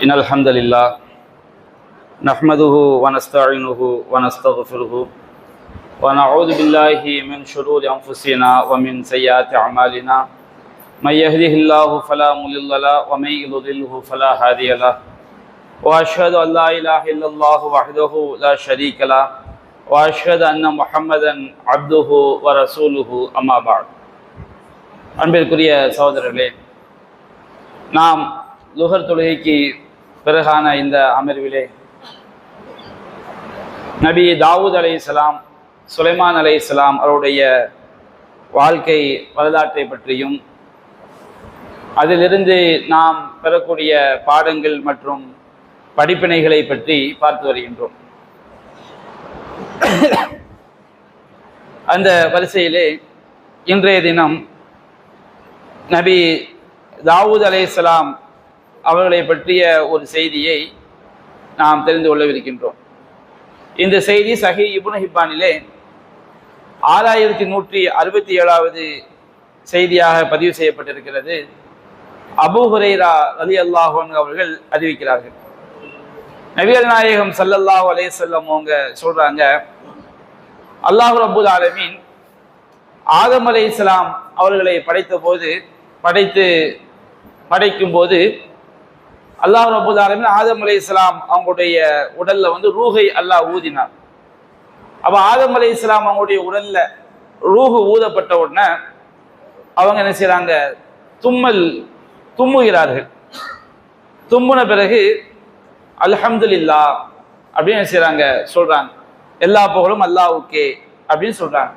إن الحمد لله نحمده ونستعينه ونستغفره ونعوذ بالله من شرور أنفسنا ومن سيئات أعمالنا من يهده الله فلا مضل له ومن يضلله فلا هادي له وأشهد أن لا إله إلا الله وحده لا شريك له وأشهد أن محمدا عبده ورسوله أما بعد அன்பிற்குரிய சகோதரர்களே, நாம் லுஹர் தொழுகைக்கு பிறகான இந்த அமர்விலே நபி தாவூத் அலைஹிஸ்ஸலாம், சுலைமான் அலைஹிஸ்ஸலாம் அவருடைய வாழ்க்கை வரலாற்றை பற்றியும் அதிலிருந்து நாம் பெறக்கூடிய பாடங்கள் மற்றும் படிப்பினைகளை பற்றி பார்த்து வருகின்றோம். அந்த வரிசையிலே இன்றைய தினம் நபி தாவூத் அலைஹிஸ்ஸலாம் அவர்களை பற்றிய ஒரு செய்தியை நாம் தெரிந்து கொள்ளவிருக்கின்றோம். இந்த செய்தி சஹீஹ் இப்னு ஹிப்பானிலே 6167வது செய்தியாக பதிவு செய்யப்பட்டிருக்கிறது. அபூ ஹுரைரா ரலியல்லாஹு அன்ஹு அவர்கள் அறிவிக்கிறார்கள். நபிகள் நாயகம் ஸல்லல்லாஹு அலைஹி வஸல்லம் அவங்க சொல்றாங்க, அல்லாஹ் ரப்பல் ஆலமீன் ஆதம் அலைஹிஸ்ஸலாம் அவர்களை படைக்கும் போது அல்லாஹ் ரப்பல் ஆலமீன் ஆதம் அலைஹிஸ்ஸலாம் அவங்களுடைய உடல்ல ரூஹை அல்லாஹ் ஊதினார். அப்ப ஆதம் அலைஹிஸ்ஸலாம் அவங்களுடைய உடல்ல ரூஹு ஊதப்பட்ட உடனே அவங்க என்ன செய்யறாங்க, தும்முகிறார்கள். தும்முன பிறகு அல்ஹம்துலில்லாஹ் அப்படின்னு என்ன செய்யறாங்க, சொல்றாங்க, எல்லா புகழும் அல்லாஹ்வுக்கே அப்படின்னு சொல்றாங்க.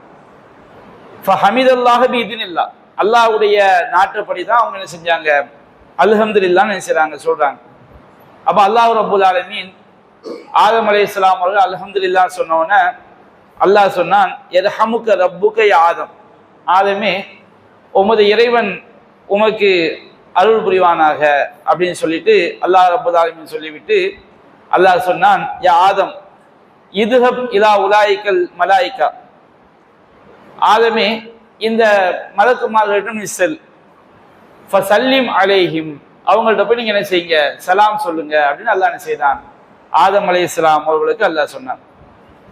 ஃபஹமிதல்லாஹ பிஇذنில்லாஹ், அல்லாஹ்வுடைய நாட்டப்படி தான் அவங்க என்ன செஞ்சாங்க, அல்ஹம்துலில்லாஹ் நினைச்சாங்க, சொல்றாங்க. அப்ப அல்லாஹ் ரப்பல் ஆலமீன் ஆதம் அலைஹிஸ்ஸலாம் அவர்கள் அல்ஹம்துலில்லாஹ் சொன்னோன்னே அல்லாஹ் சொன்னான், யர்ஹமுக ரப்புக யா ஆதம், ஆதமே உமது இறைவன் உமக்கு அருள் புரிவானாக அப்படின்னு சொல்லிட்டு அல்லாஹ் ரப்பல் ஆலமீன் சொல்லிவிட்டு அல்லாஹ் சொன்னான், யா ஆதம் இதுஹப் இலா உலாயிக்கல் மலாயிகா, ஆதமே இந்த மலக்குமார்களிடம் நீ செல், ஃபசல்லிம் அலைஹிம், அவங்கள்ட்ட போய் நீங்க என்ன செய்யுங்க, சலாம் சொல்லுங்க அப்படின்னு அல்லாஹ் என்ன செய்தான், ஆதம் அலைஹிஸ்ஸலாம் அவர்களுக்கு அல்லாஹ் சொன்னான்.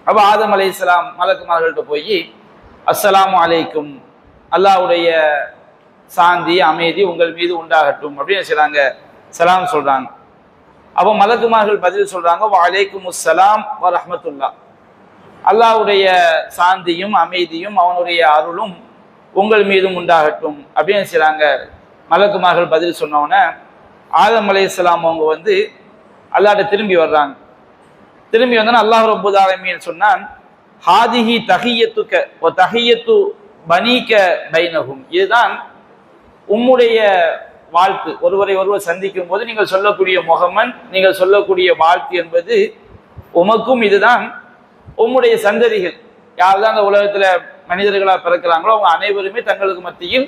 அப்ப ஆதம் அலைஹிஸ்ஸலாம் மலக்குமார்கள்ட்ட போய் அஸ்ஸலாமு அலைக்கும், அல்லாஹ்வுடைய சாந்தி அமைதி உங்கள் மீது உண்டாகட்டும் அப்படின்னு செய்றாங்க, சலாம் சொல்றாங்க. அப்போ மலக்குமார்கள் பதில் சொல்றாங்க, வ அலைக்குமுஸ் ஸலாம் வ ரஹ்மத்துல்லாஹ், அல்லாஹ்வுடைய சாந்தியும் அமைதியும் அவனுடைய அருளும் உங்கள் மீதும் உண்டாகட்டும் அப்படின்னு செய்றாங்க. மலக்குமார்கள் பதில் சொன்னோன்னே ஆதம் அலைஹிஸ்ஸலாம் அவங்க அல்லாஹ்ட்ட திரும்பி வர்றாங்க. திரும்பி வந்தோன்னா அல்லாஹ் ரப்பல் ஆலமீன் சொன்னான், ஹாதிஹி தஹியத்துக வ தஹியத்து பனீக பைனஹும், இதுதான் உம்முடைய வாழ்த்து, ஒருவரை ஒருவர் சந்திக்கும் போது நீங்கள் சொல்லக்கூடிய முகமன், நீங்கள் சொல்லக்கூடிய வாழ்த்து என்பது உமக்கும், இதுதான் உம்முடைய சந்ததிகள் யார்தான் அந்த உலகத்துல மனிதர்களா பிறக்கிறாங்களோ அவங்க அனைவருமே தங்களுக்கு மத்தியில்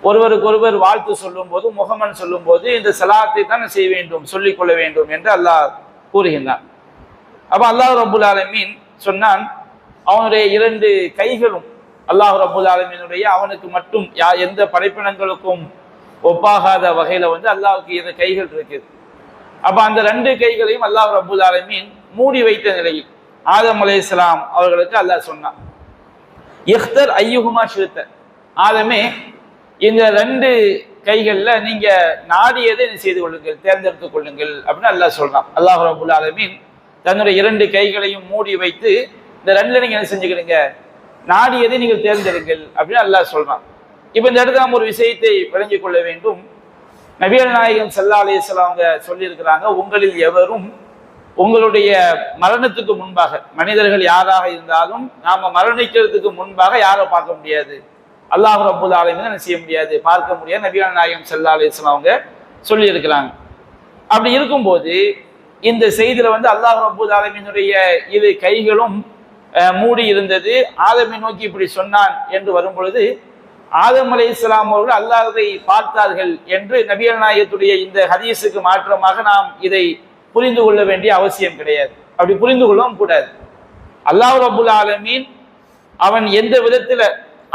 ஒருவருக்கு ஒருவர் வாழ்த்து சொல்லும் போது, முகமன் சொல்லும் போது இந்த சலாத்தை தான் செய்ய வேண்டும், சொல்லிக் கொள்ள வேண்டும் என்று அல்லாஹ் கூறுகின்றான். அப்ப அல்லாஹ் ரப்பல் ஆலமீன் சொன்னான், அவனுடைய 2 கைகளும் அல்லாஹ் ரப்பல் ஆலமீனுடைய அவனுக்கு மட்டும் எந்த படைப்பினங்களுக்கும் ஒப்பாகாத வகையில அல்லாஹ்வுக்கு 2 கைகள் இருக்குது. அப்ப அந்த 2 கைகளையும் அல்லாஹ் ரப்பல் ஆலமீன் மூடி வைத்த நிலையில் ஆதம் அலைஹிஸ்ஸலாம் அவர்களுக்கு அல்லாஹ் சொன்னான், இஹ்தர் ஐயுஹுமா ஷித்த, ஆதமே இந்த 2 கைகள்ல நீங்க நாடியதை செய்து கொள்ளுங்கள், தேர்ந்தெடுத்துக் கொள்ளுங்கள் அப்படின்னு அல்லாஹ் சொல்றான். அல்லாஹ் ரப்பல் ஆலமீன் தன்னுடைய 2 கைகளையும் மூடி வைத்து இந்த 2ல நீங்க என்ன செஞ்சுக்கிறீங்க, நாடியதை நீங்கள் தேர்ந்தெடுங்கள் அப்படின்னு அல்லாஹ் சொல்றான். இப்ப இந்த இடத்துல நாம் ஒரு விஷயத்தை விளங்கிக் கொள்ள வேண்டும். நபிகள் நாயகம் ஸல்லல்லாஹு அலைஹி வஸல்லம் அவங்க சொல்லியிருக்கிறாங்க, உங்களில் எவரும் உங்களுடைய மரணத்துக்கு முன்பாக, மனிதர்கள் யாராக இருந்தாலும் நாம மரணிக்கிறதுக்கு முன்பாக யாரை பார்க்க முடியாது, அல்லாஹ் ரப்பல் ஆலமீன் என்ன செய்ய முடியாது, பார்க்க முடியாது, நபிகள் நாயகம் ஸல்லல்லாஹு அலைஹி வஸல்லம் அவங்க சொல்லி இருக்கிறாங்க. அப்படி இருக்கும்போது இந்த செய்தியில அல்லாஹ் ரப்பல் ஆலமீனுடைய 2 கைகளும் மூடி இருந்தது, ஆதமை நோக்கி இப்படி சொன்னான் என்று வரும் பொழுது ஆதம் அலைஹிஸ்ஸலாம் அவர்கள் அல்லாஹ்வை பார்த்தார்கள் என்று நபிகள் நாயகத்துடைய இந்த ஹதீஸுக்கு மாற்றமாக நாம் இதை புரிந்து கொள்ள வேண்டிய அவசியம் கிடையாது. அப்படி புரிந்து கொள்ளவும் கூடாது. அல்லாஹ் ரப்பல் ஆலமீன் அவன் எந்த விதத்துல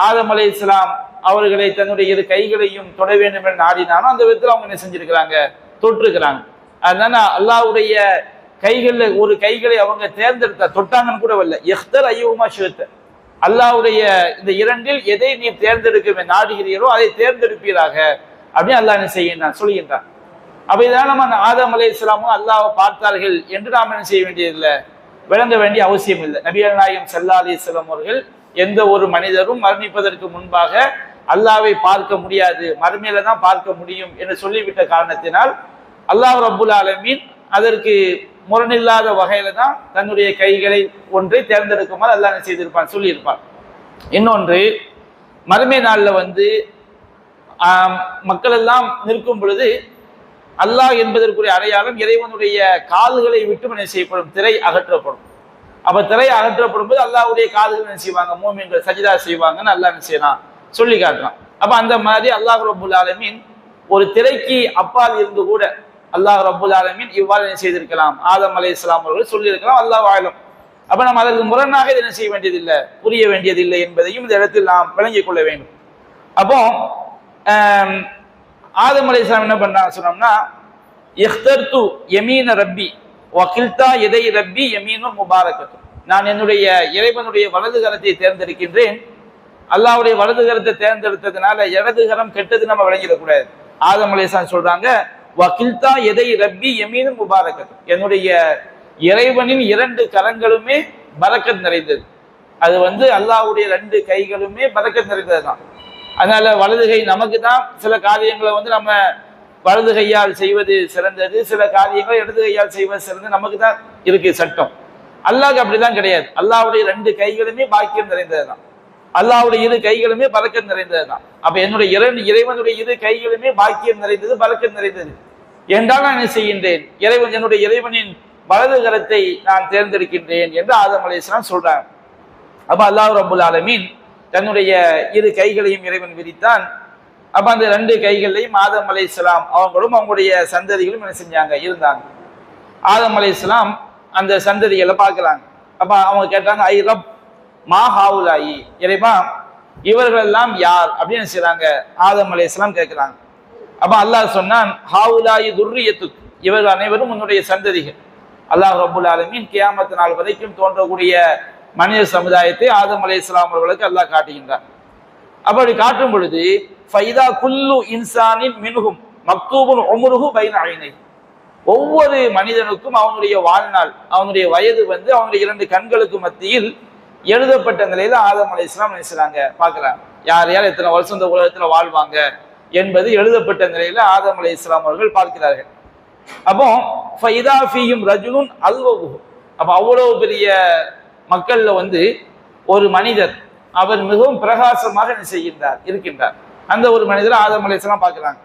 ஆதம் அலைஹிஸ்ஸலாம் அவர்களை தன்னுடைய 2 கைகளையும் தொட வேண்டும் என்று நாடினாலும் அந்த விதத்தில் அவங்க என்ன செஞ்சிருக்கிறாங்க, தொட்டிருக்கிறாங்க. அதனால அல்லாஹ்வுடைய கைகளில் ஒரு கைகளை அவங்க தேர்ந்தெடுத்த தொட்டாங்கன்னு கூட வரல. எஹ்தர் ஐயுமா ஷேத்த, அல்லாஹ்வுடைய இந்த இரண்டில் எதை நீ தேர்ந்தெடுக்க நாடுகிறீரோ அதை தேர்ந்தெடுப்பீராக அப்படின்னு அல்லாஹ் என்ன செய்கின்றான் சொல்கின்றான். அப்ப இதனால நம்ம ஆதம் அலைஹிஸ்ஸலாமும் அல்லாஹ்வை பார்த்தார்கள் என்று நாம் என்ன செய்ய வேண்டியதில்லை, விளங்க வேண்டிய அவசியம் இல்லை. நபிகள் நாயகம் ஸல்லல்லாஹு அலைஹி வஸல்லம் அவர்கள் எந்த ஒரு மனிதரும் மரணிப்பதற்கு முன்பாக அல்லாஹ்வை பார்க்க முடியாது, மறுமையில தான் பார்க்க முடியும் என்று சொல்லிவிட்ட காரணத்தினால் அல்லாஹ் ரப்புல் ஆலமீன் அதற்கு முரணில்லாத வகையில தான் தன்னுடைய கைகளை ஒன்றை தேர்ந்தெடுக்குமாறு அல்லாஹ் என்ன செய்திருப்பான் சொல்லியிருப்பான். இன்னொன்று, மறுமை நாள்ல மக்கள் எல்லாம் நிற்கும் பொழுது அல்லாஹ் என்பதற்குரிய அடையாளம் இறைவனுடைய கால்களை விட்டு என்ன செய்யப்படும், திரை அகற்றப்படும். அப்ப திரை அகற்றப்படும் போது அல்லாஹ்வுடைய கால்கள் என்ன செய்வாங்க, மூமின்கள் சஜிதா செய்வாங்கன்னு அல்லாஹ் என்ன செய்யறான் சொல்லி காட்டுறான். அப்ப அந்த மாதிரி அல்லாஹ் ரப்புல் ஆலமீன் ஒரு திரைக்கு அப்பால் இருந்து கூட அல்லாஹ் ரப்புல் ஆலமீன் இவ்வாறு என்ன செய்திருக்கலாம், ஆதம் அலைஹிஸ்ஸலாம் அவர்கள் சொல்லியிருக்கலாம், அல்லாஹ் ஆலம். அப்ப நம்ம அதற்கு முரணாக என்ன செய்ய வேண்டியதில்லை, புரிய வேண்டியதில்லை என்பதையும் இந்த இடத்தில் நாம் விளங்கிக் கொள்ள வேண்டும். அப்போ ஆதம் அலைஹிஸ்ஸலாம் என்ன பண்றாங்க சொன்னோம்னா, இஹ்தர்து யமீன ரப்பி வகில்தா எதை ரப்பி யமீனு முபாரக்கத்து, நான் என்னுடைய இறைவனுடைய வலது கரத்தை தேர்ந்தெடுக்கின்றேன். அல்லாஹ்வுடைய வலது கரத்தை தேர்ந்தெடுத்ததுனால இடது கரம் கெட்டது நம்ம விளங்கிடக்கூடாது. ஆதம் அலைஹிஸ்ஸலாம் சொல்றாங்க, வகில்தா எதை ரப்பி யமீனு முபாரக்கத்து, என்னுடைய இறைவனின் இரண்டு கரங்களுமே பரக்கத் நிறைந்தது. அது அல்லாஹ்வுடைய ரெண்டு கைகளுமே பரக்கத் நிறைந்தது தான். அதனால வலது கை நமக்கு தான் சில காரியங்களை நம்ம வலது கையால் செய்வது சிறந்தது, சில காரியங்களை இடது கையால் செய்வது சிறந்தது, நமக்கு தான் இருக்கு சட்டம். அல்லாஹ்க்கு அப்படிதான் கிடையாது. அல்லாஹ்வுடைய ரெண்டு கைகளுமே பாக்கியம் நிறைந்தது தான், அல்லாஹ்வுடைய இரு கைகளுமே பரக்கத் நிறைந்தது தான். அப்ப என்னுடைய இறைவனுடைய இரு கைகளுமே பாக்கியம் நிறைந்தது, பரக்கத் நிறைந்தது என்றால் நான் என்ன செய்கின்றேன், என்னுடைய இறைவனின் வலது கரத்தை நான் தேர்ந்தெடுக்கின்றேன் என்று ஆதம் அலைஹிஸ்ஸலாம் சொல்றாங்க. அப்ப அல்லாஹ் ரப்புல் ஆலமீன் தன்னுடைய இரு கைகளையும் இறைவன் விரித்தான். அப்ப அந்த ரெண்டு கைகளையும் ஆதம் அலைஹிஸ்ஸலாம் அவங்களும் அவங்களுடைய சந்ததிகளும் என்ன செஞ்சாங்க, இருந்தாங்க. ஆதம் அலைஹிஸ்ஸலாம் அந்த சந்ததிகளை பார்க்கறாங்க. அப்ப அவங்க கேட்டாங்க, ஐ ரப் மா ஹாவுலாயி, இறைவா இவர்கள் எல்லாம் யார் அப்படின்னு செய்றாங்க, ஆதம் அலைஹிஸ்ஸலாம் கேட்கிறாங்க. அப்ப அல்லாஹ் சொன்னான், ஹாவுலாயி துர்ரியத்துக், இவர்கள் அனைவரும் உன்னுடைய சந்ததிகள். அல்லாஹ் ரப்புல் ஆலமீன் கியாமத் நாள் வரைக்கும் தோன்றக்கூடிய மனித சமுதாயத்தை ஆதம் அலைஹிஸ்ஸலாம் அவர்களுக்கு அல்லாஹ் காட்டுகின்றார். அப்படி காட்டும் பொழுது ஃபைதா குல்லு இன்சானின் மின்ஹும் மக்தூபுன் உம்ருஹு பைன ஐனை, ஒவ்வொரு மனிதனுக்கும் அவனுடைய வாழ்நாள், அவனுடைய வயது அவனுடைய இரண்டு கண்களுக்கு மத்தியில் எழுதப்பட்ட நிலையில ஆதம் அலைஹிஸ்ஸலாம் நினைச்சாங்க பார்க்கிறாங்க, யார் யார் எத்தனை வருஷம் இந்த உலகத்துல வாழ்வாங்க என்பது எழுதப்பட்ட நிலையில ஆதம் அலைஹிஸ்ஸலாம் அவர்கள் பார்க்கிறார்கள். அப்போ ஃபைதா ஃபீஹிம் ரஜுலுன் அல்வஹு, அப்ப அவ்வளவு பெரிய மக்கள்ல ஒரு மனிதர், அவர் மிகவும் பிரகாசமாக என்ன செய்கின்றார் இருக்கின்றார். அந்த ஒரு மனிதர் ஆதம் அலைஹிஸ்ஸலாம் பார்க்கிறாங்க.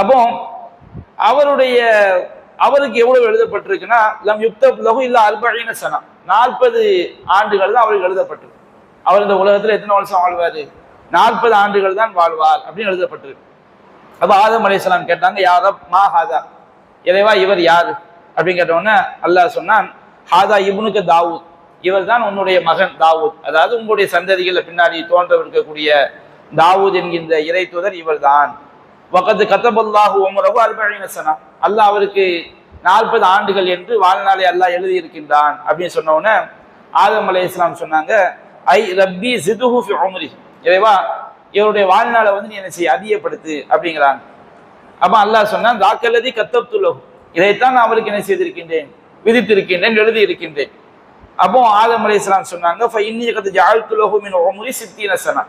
அப்போ அவருக்கு எவ்வளவு எழுதப்பட்டிருக்குன்னா, லம் யுக்தப் லஹு இல்லா 40 சனா, 40 ஆண்டுகள் தான் அவருக்கு எழுதப்பட்டிருக்கு. அவர் இந்த உலகத்துல எத்தனை வருஷம் வாழ்வாரு, 40 ஆண்டுகள் தான் வாழ்வார் அப்படின்னு எழுதப்பட்டிருக்கு. அப்ப ஆதம் அலைஹிஸ்ஸலாம் கேட்டாங்க, யா ரப் மா ஹாதா, இறைவா இவர் யாரு அப்படின்னு கேட்டோன்னே அல்லாஹ் சொன்னான், ஹாதா இப்னுக தாவூத், இவர் தான் உன்னுடைய மகன் தாவூத், அதாவது உங்களுடைய சந்ததிகளை பின்னாடி தோன்றவிருக்கக்கூடிய தாவூத் என்கின்ற இறை தூதர் இவர் தான். வகத் கதபல்லாஹு உம்ரஹு 40 சனா, அல்லாஹ் அவருக்கு 40 ஆண்டுகள் என்று வாழ்நாளை அல்லாஹ் எழுதி இருக்கின்றான் அப்படின்னு சொன்ன உடனே ஆதம் அலைஹிஸ்ஸலாம் சொன்னாங்க, ஐ ரப்பி ஜிதுஹு ஃபி உம்ரி, இறைவா இவருடைய வாழ்நாளை நீ என்ன செய்ய அதிகப்படுத்து அப்படிங்கிறாங்க. அப்ப அல்லாஹ் சொன்னான், தாக்கல்லதி கத்தப்துலஹு, இதைத்தான் நான் அவருக்கு என்ன செய்திருக்கின்றேன், விதித்திருக்கின்றேன், எழுதி இருக்கின்றேன். அப்போ ஆதம் அலைஹிஸ்ஸலாம் சொன்னாங்க, ஃபஇன்னி கத் ஜஅல்து லஹு மின் உம்ரி 60 சனா,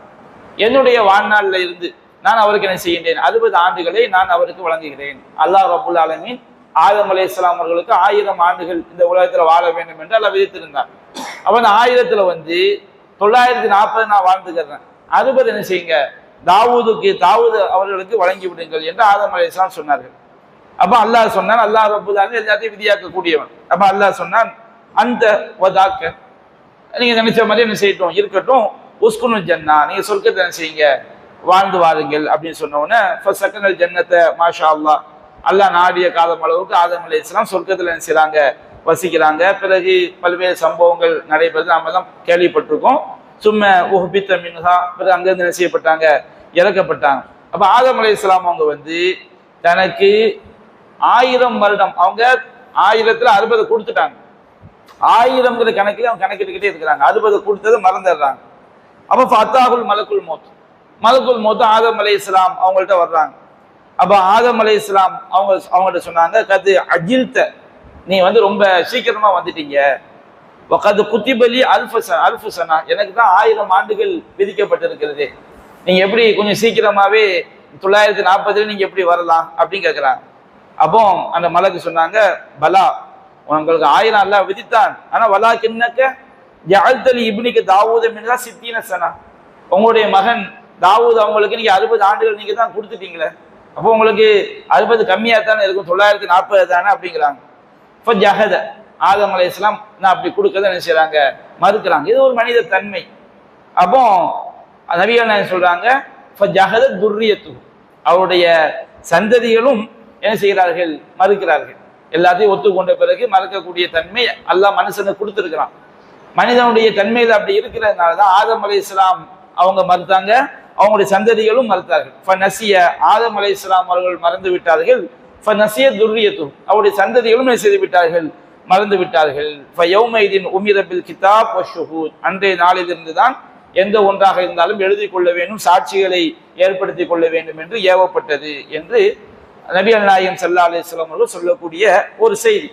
என்னுடைய வாழ்நாளில் இருந்து நான் அவருக்கு என்ன செய்கின்றேன் 60 ஆண்டுகளை நான் அவருக்கு வழங்குகிறேன். அல்லாஹ் ரப்புல் ஆலமீன் ஆதம் அலைஹிஸ்ஸலாம் அவர்களுக்கு 1000 ஆண்டுகள் இந்த உலகத்துல வாழ வேண்டும் என்று அல்லாஹ் விதித்திருந்தார். அப்ப அந்த 1000த்துல 940 நான் வாழ்ந்துக்கிறேன், 60 என்ன செய்யுங்க தாவூது அவர்களுக்கு வழங்கி விடுங்கள் என்று ஆதம் அலைஹிஸ்ஸலாம் சொன்னார்கள். அப்ப அல்லாஹ் சொன்னான், அல்லாஹ் ரப்புல் ஆலமீன் எல்லாத்தையும் விதியாக்க கூடியவன். அப்ப அல்லாஹ் சொன்னான், அந்த வதாக்க, நீங்க நினைச்ச மாதிரி என்ன செய்யட்டும் இருக்கட்டும், உஸ்குனு ஜன்னா, நீங்க சொர்க்கத்தை என்ன செய்யுங்க வாழ்ந்து வாருங்கள் அப்படின்னு சொன்ன உடனே ஃபஸக்கனல் ஜன்னத மாஷா அல்லாஹ், அல்லாஹ் நாடிய காலம் அளவுக்கு ஆதம் அலைஹிஸ்ஸலாம் சொர்க்கத்துல என்ன செய்றாங்க வசிக்கிறாங்க. பிறகு பல்வேறு சம்பவங்கள் நடைபெறுது, நாம தான் கேள்விப்பட்டிருக்கோம். சும்ம உஹ்பித்த மின்ஹா, பிறகு அங்கிருந்து என்ன செய்யப்பட்டாங்க இறக்கப்பட்டாங்க. அப்ப ஆதம் அலைஹிஸ்ஸலாம் அவங்க தனக்கு 1000 வருடம். அவங்க 1000த்துல 60 கொடுத்துட்டாங்க. 1000ங்கிற கணக்கில் அவங்க கணக்கிட்டுக்கிட்டே இருக்கிறாங்க. 60 கொடுத்தது மறந்துடுறாங்க. அப்ப ஃபத்தாகுல் மலக்குல் மௌத், மலக்குல் மௌத் ஆதம் அலைஹிஸ்ஸலாம் அவங்கள்ட்ட வர்றாங்க. அப்ப ஆதம் அலைஹிஸ்ஸலாம் அவங்கள்ட்ட சொன்னாங்க, கது அஜில்த, நீ ரொம்ப சீக்கிரமா வந்துட்டீங்க. வகது குத்திபலி அல்ஃபு சனா, எனக்கு தான் 1000 ஆண்டுகள் விதிக்கப்பட்டிருக்கிறது. நீங்க எப்படி கொஞ்சம் சீக்கிரமாவே 940 நீங்க எப்படி வரலாம் அப்படின்னு கேட்கிறாங்க. அப்போ அந்த மலக்கு சொன்னாங்க, பலா, உங்களுக்கு 1000 அல்லாஹ் விதித்தான். ஆனா வலா கிண்ணக்க ஜஅல்தலி இப்னிக்கு தாவூத மின்ஹா 60 சனா, உங்களுடைய மகன் தாவூத் அவங்களுக்கு நீங்க 60 ஆண்டுகள் நீங்க தான் கொடுத்துட்டீங்களே, அப்போ உங்களுக்கு 60 கம்மியா தானே இருக்கும், 940 தானே அப்படிங்கிறாங்க. இப்போ ஜஹத ஆதம் அலைஹிஸ்ஸலாம் நான் அப்படி கொடுக்கறத என்ன செய்யறாங்க, மறுக்கிறாங்க. இது ஒரு மனித தன்மை. அப்போ நபிகள் நாயகம் சொல்றாங்க, ஜஹத துர்ரியத்து, அவருடைய சந்ததிகளும் என்ன செய்கிறார்கள், மறுக்கிறார்கள். எல்லாத்தையும் ஒத்துக்கொண்ட பிறகு மறக்கக்கூடிய தன்மை அல்லாஹ் மனுஷனுக்கு கொடுத்துருக்கிறான். மனிதனுடைய தன்மையில் அப்படி இருக்கிறதுனால தான் ஆதம் அலைஹிஸ்ஸலாம் அவங்க மறுத்தாங்க, அவங்களுடைய சந்ததிகளும் மறுத்தார்கள். ஃபநசிய, ஆதம் அலைஹிஸ்ஸலாம் அவர்கள் மறந்து விட்டார்கள். ஃபநசிய துர்ரியத்து, அவருடைய சந்ததிகளும் என்ன செய்து விட்டார்கள், மறந்து விட்டார்கள். ஃபயௌமைதின் உமிர பில் கிதாப் வஷ்ஷுஹூத், அன்றைய நாளிலிருந்து தான் எந்த ஒன்றாக இருந்தாலும் எழுதி கொள்ள வேண்டும், சாட்சிகளை ஏற்படுத்திக் கொள்ள வேண்டும் என்று ஏவப்பட்டது என்று நபிகள் நாயகம் ஸல்லல்லாஹு அலைஹி வஸல்லம் அவர்கள் சொல்லக்கூடிய ஒரு செய்தி.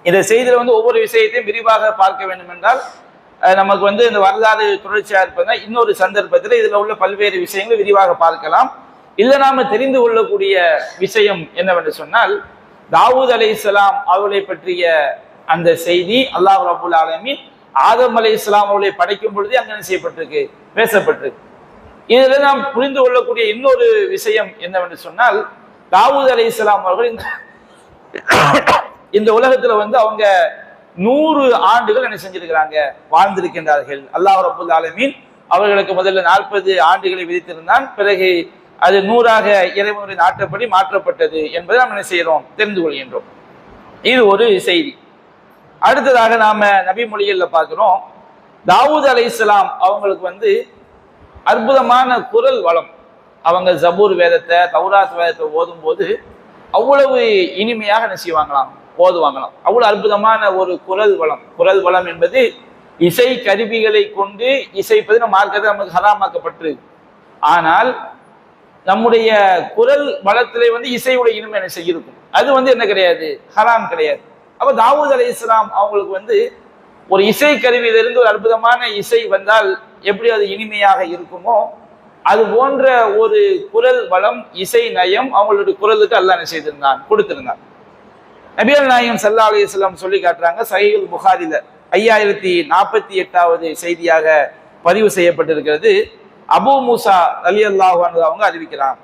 இந்த செய்தியில ஒவ்வொரு விஷயத்தையும் விரிவாக பார்க்க வேண்டும் என்றால் நமக்கு இந்த வரலாறு தொடர்ச்சியா இருப்பதா இன்னொரு சந்தர்ப்பத்தில் இதுல உள்ள பல்வேறு விஷயங்களை விரிவாக பார்க்கலாம். இல்ல நாம தெரிந்து கொள்ளக்கூடிய விஷயம் என்னவென்று சொன்னால், தாவூத் அலைஹிஸ்ஸலாம் அவர்களை பற்றிய அந்த செய்தி அல்லாஹ் ரப்பல் ஆலமீன் ஆதம் அலைஹிஸ்ஸலாம் அவர்களை படைக்கும் பொழுதே அங்கே செய்யப்பட்டிருக்கு, பேசப்பட்டிருக்கு. இதுல நாம் புரிந்து கொள்ளக்கூடிய இன்னொரு விஷயம் என்னவென்று சொன்னால், தாவூத் அலைஹிஸ்ஸலாம் அவர்கள் இந்த உலகத்துல அவங்க 100 ஆண்டுகள் என்ன செஞ்சிருக்கிறாங்க, வாழ்ந்திருக்கின்றார்கள். அல்லாஹ் ரப்பல் ஆலமீன் அவர்களுக்கு முதல்ல 40 ஆண்டுகளை விதித்திருந்தான், பிறகு அது 100ஆக இறைவனுடைய நாட்டப்படி மாற்றப்பட்டது என்பதை நாம் என்ன செய்கிறோம், தெரிந்து கொள்கின்றோம். இது ஒரு செய்தி. அடுத்ததாக நாம நபி மொழிகள்ல பார்க்கிறோம், தாவூத் அலைஹிஸ்ஸலாம் அவங்களுக்கு அற்புதமான குரல் வளம். அவங்க ஜபூர் வேதத்தை, தௌராத் வேதத்தை ஓதும் போது அவ்வளவு இனிமையாக என்ன செய்வாங்களாம், ஓதுவாங்களாம். அவ்வளவு அற்புதமான ஒரு குரல் வளம். குரல் வளம் என்பது இசை கருவிகளை கொண்டு இசைப்பது நம்ம மார்க்கத்தை நமக்கு ஹராமாக்கப்பட்டிருக்கு. ஆனால் நம்முடைய குரல் வளத்திலே இசையுடைய இனிமை என்ன இருக்கும், அது என்ன கிடையாது, ஹராம் கிடையாது. அப்ப தாவூத் அலைஹிஸ்ஸலாம் அவங்களுக்கு ஒரு இசை கருவியிலிருந்து ஒரு அற்புதமான இசை வந்தால் எப்படி அது இனிமையாக இருக்குமோ, அது போன்ற ஒரு குரல் வளம், இசை நயம் அவங்களுடைய குரலுக்கு அல்லாஹ் என்ன செய்திருந்தான், கொடுத்திருந்தான். நபிகள் நாயகம் ஸல்லல்லாஹு அலைஹி வஸல்லம் சொல்லி காட்டுறாங்க, சஹீஹுல் புகாரில 5048வது செய்தியாக பதிவு செய்யப்பட்டிருக்கிறது. அபூ மூசா ரலியல்லாஹு அன்ஹு அவங்க அறிவிக்கிறாங்க.